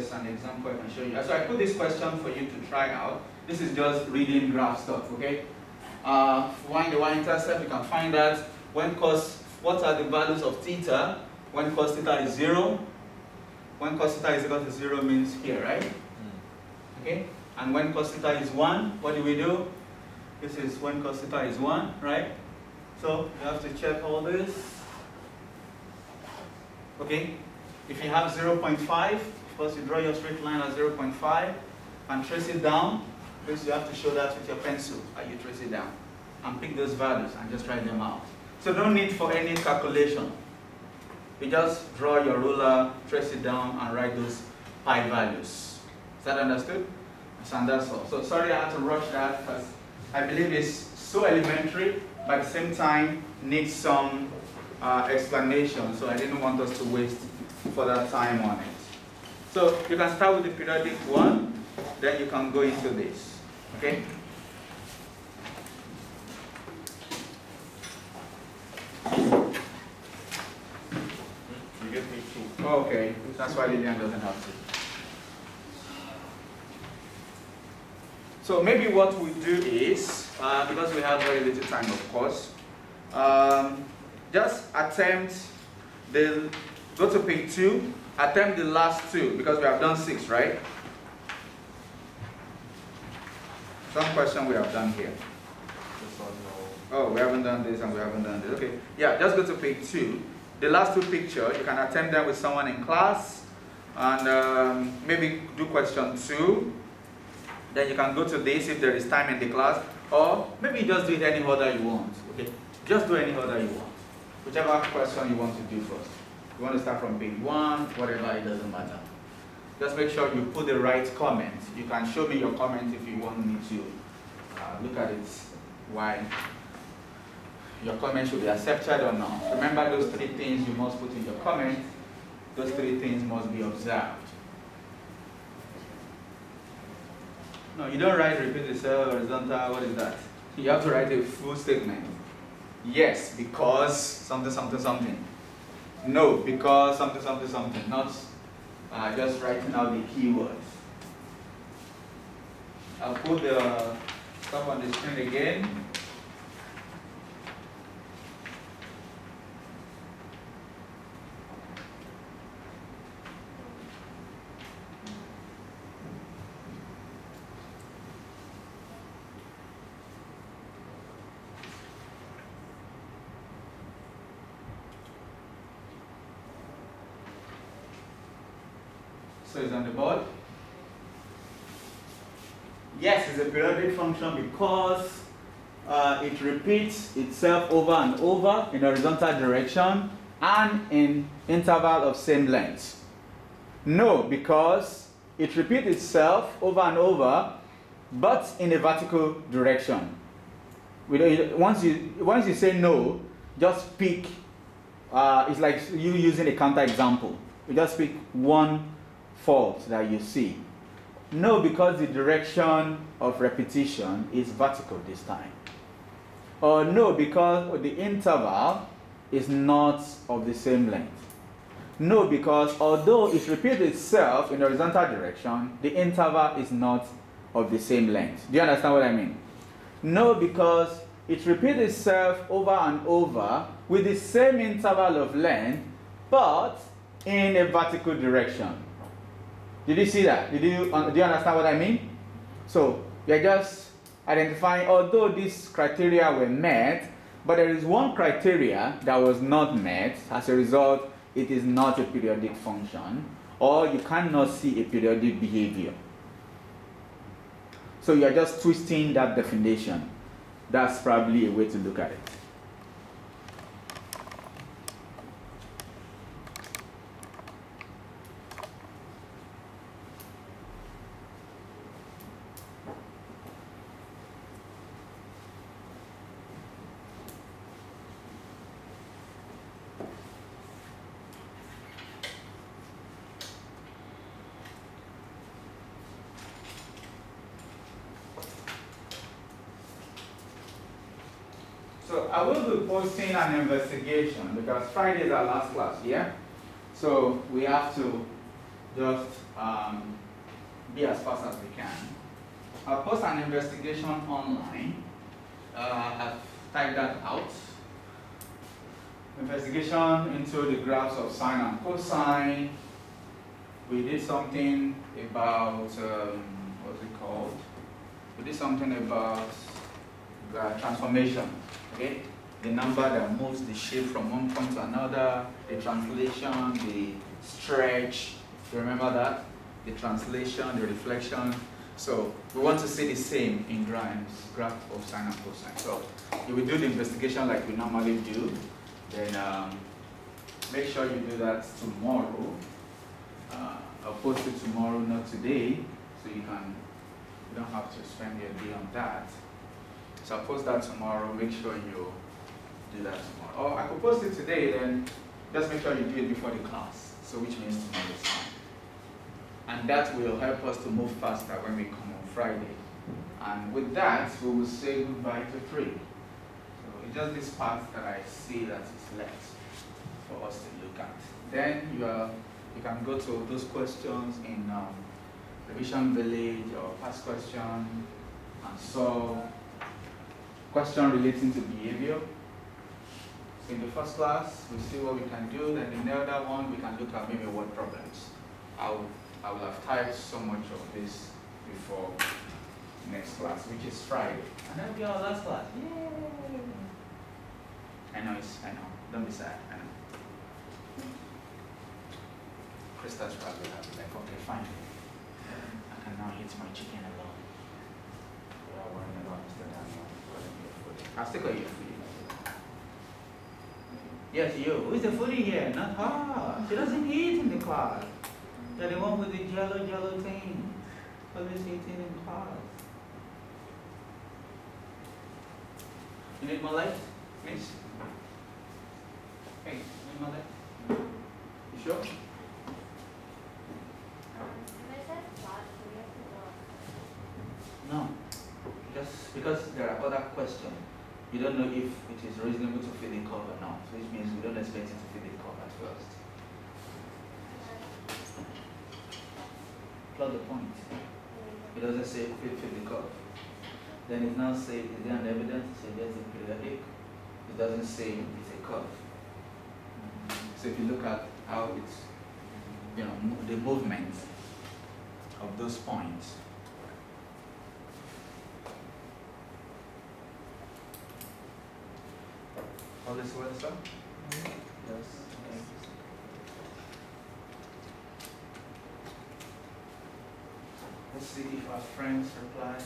just an example I can show you. So I put this question for you to try out. This is just reading graph stuff, okay? Find the y-intercept, you can find that when what are the values of theta when cos theta is 0? When cos theta is equal to 0 means here, right? Okay? And when cos theta is 1, what do we do? This is when cos theta is 1, right? So you have to check all this. Okay? If you have 0.5, of course you draw your straight line at 0.5 and trace it down. Because you have to show that with your pencil as you trace it down. And pick those values and just write them out. So no need for any calculation. You just draw your ruler, trace it down, and write those pi values. Is that understood? And that's all. So sorry I had to rush that because I believe it's so elementary, but at the same time needs some explanation. So I didn't want us to waste further time on it. So you can start with the periodic one, then you can go into this. Okay? You get me too. Okay, that's why Lillian doesn't have to. So maybe what we do is, because we have very little time, of course, just attempt go to page 2, attempt the last 2, because we have done 6, right? Some question we have done here. Oh, we haven't done this and we haven't done this. Okay, yeah, just go to page 2. The last 2 pictures, you can attempt them with someone in class, and maybe do question 2. Then you can go to this if there is time in the class, or maybe just do it any order you want. Okay, just do any order you want. Whichever question you want to do first. You want to start from page 1, whatever, it doesn't matter. Just make sure you put the right comment. You can show me your comment if you want me to look at it, why your comment should be accepted or not. Remember those 3 things you must put in your comment. Those 3 things must be observed. No, you don't write repeat itself, horizontal, what is that? You have to write a full statement. Yes, because something, something, something. No, because something, something, something. Not just writing out the keywords. I'll put the stuff on the screen again. So it's on the board. Yes, it's a periodic function because it repeats itself over and over in horizontal direction and in interval of same length. No, because it repeats itself over and over, but in a vertical direction. Once you say no, just pick. It's like you using a counter example. You just pick one fault that you see. No, because the direction of repetition is vertical this time. Or no, because the interval is not of the same length. No, because although it repeats itself in the horizontal direction, the interval is not of the same length. Do you understand what I mean? No, because it repeats itself over and over with the same interval of length, but in a vertical direction. Did you see that? Do you understand what I mean? So you're just identifying, although these criteria were met, but there is one criteria that was not met. As a result, it is not a periodic function, or you cannot see a periodic behavior. So you're just twisting that definition. That's probably a way to look at it. So I will be posting an investigation because Friday is our last class, yeah? So we have to just be as fast as we can. I'll post an investigation online. I've typed that out. Investigation into the graphs of sine and cosine. We did something about, what's it called? We did something about transformation, okay? The number that moves the shape from one point to another, the translation, the stretch, you remember that? The translation, the reflection. So we want to see the same in graph of sine and cosine. So you will do the investigation like we normally do. Then make sure you do that tomorrow. I'll post it tomorrow, not today, so you don't have to spend your day on that. So I'll post that tomorrow. Make sure you do that tomorrow. Or I could post it today, then just make sure you do it before the class. So which means tomorrow is fine. And that will help us to move faster when we come on Friday. And with that, we will say goodbye to 3. So it's just this part that I see that is left for us to look at. Then you can go to those questions in Revision Village or past question and solve question relating to behavior. So in the first class, we see what we can do. Then in the other one, we can look at maybe word problems. I will have typed so much of this before next class, which is Friday. And that'll be our last class. Yay! I know. Don't be sad. I know. Krista's probably happy. Like, okay, fine. I can now eat my chicken alone. Without worrying about Mr. Daniel calling me a foodie. I'll still call you a foodie. Yes, you. Who's the foodie here? Not her. She doesn't eat in the class. You're the one with the jello thing. Always eating in class. You need more light, please? Hey, need more light? You sure? No, just because there are other questions. You don't know if it is reasonable to fill the curve or not, which means we don't expect it to fill the curve at first. Plot the point. It doesn't say fill the curve. Then it now says, is there an evidence? It says there's a periodic. It doesn't say it's a curve. So if you look at how it's, the movement of those points. All this well, sir? Yes. Okay. Let's see if our friends replied.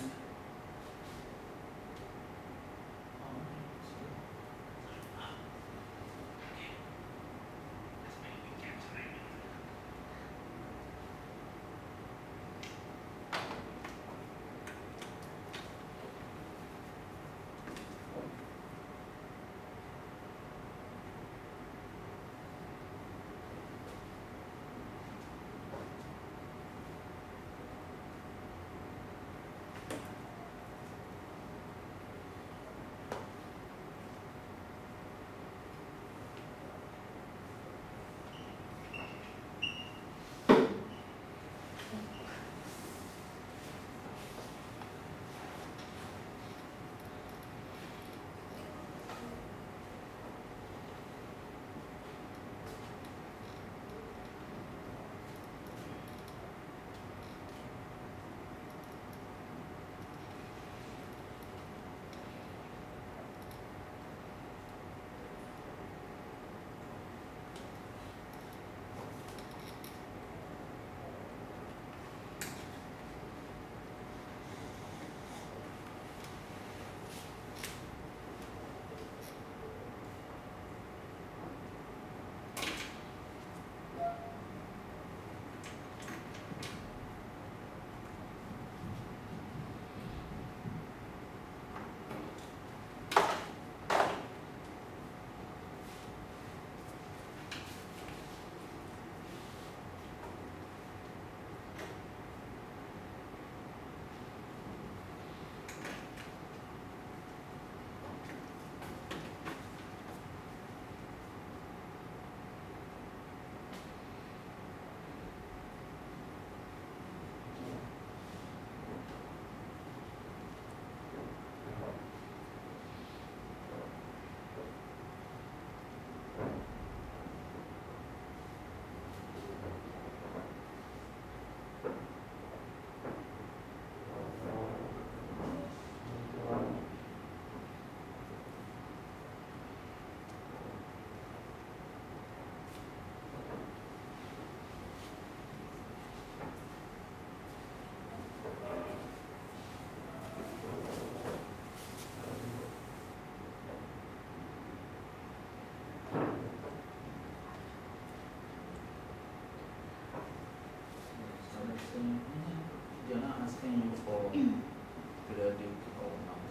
asking you for periodic or not.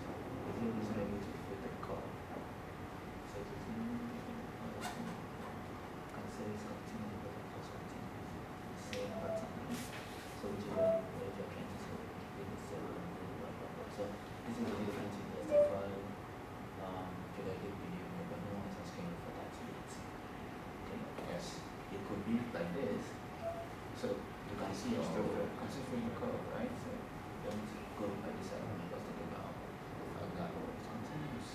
Is it reasonable to fit the curve? So it is can say it's continuous but it was continuous. Same pattern. So which is what you're trying to say. So this is really trying to justify periodic behavior, but no one is asking you for that yet. Okay. Yes. It could be like this. So you can see your curve, right? So don't go by this side, just think about that it's continuous.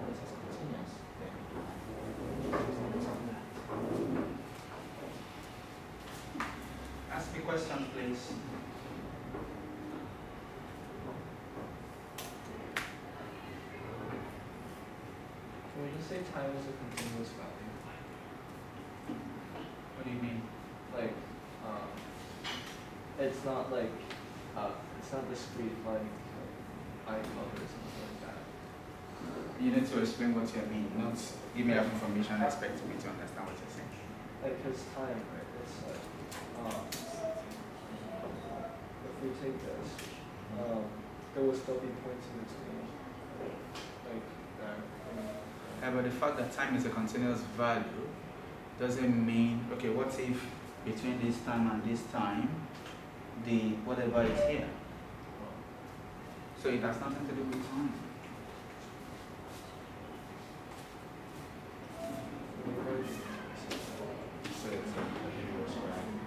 This is continuous. Ask me a question, please. Can we just say time is a continuous value? What do you mean? Like, it's not like, it's not discrete like eye color or something like that. You need to explain what you mean, not give me that information and expect me to understand what you're saying. Like his time, right? It's like, if we take this, there will still be points in between, like that. Yeah, but the fact that time is a continuous value doesn't mean, okay, what if between this time and this time, the whatever is here? So it has nothing to do with time. So it's a continuous value.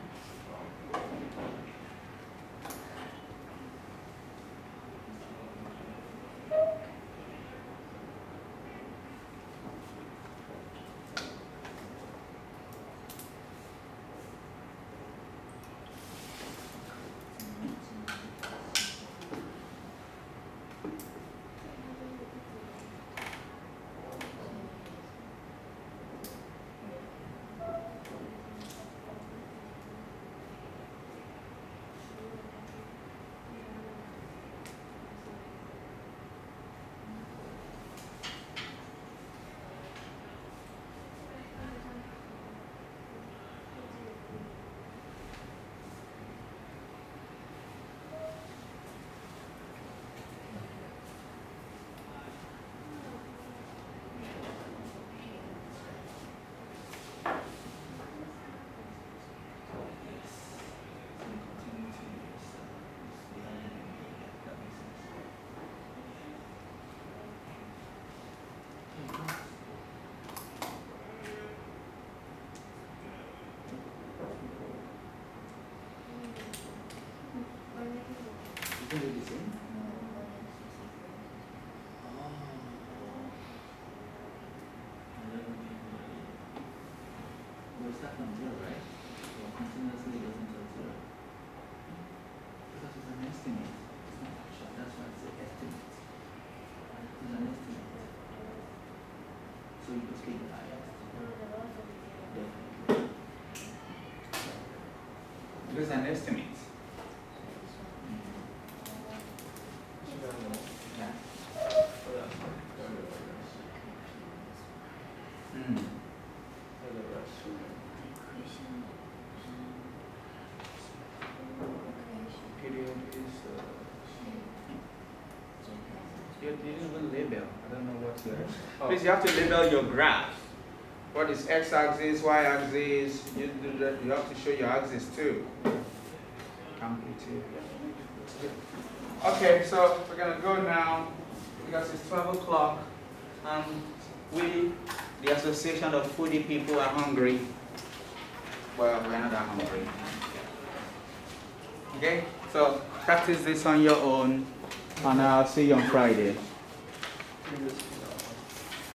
You can do the same. We'll start from 0, right? So continuously goes into 0. Because it's an estimate. It's not actual. That's why it's an estimate. It's an estimate. So you just take the highest. Definitely. It is an estimate. Yeah. Period is you didn't even label. I don't know what you're. Please, you have to label your graph. What is x-axis, y-axis? You do that. You have to show your axis too. Amplitude. Okay, so we're gonna go now because it's 12 o'clock, and we, the Association of Foodie People, are hungry. Well, we're not that hungry. Okay, so practice this on your own, and I'll see you on Friday.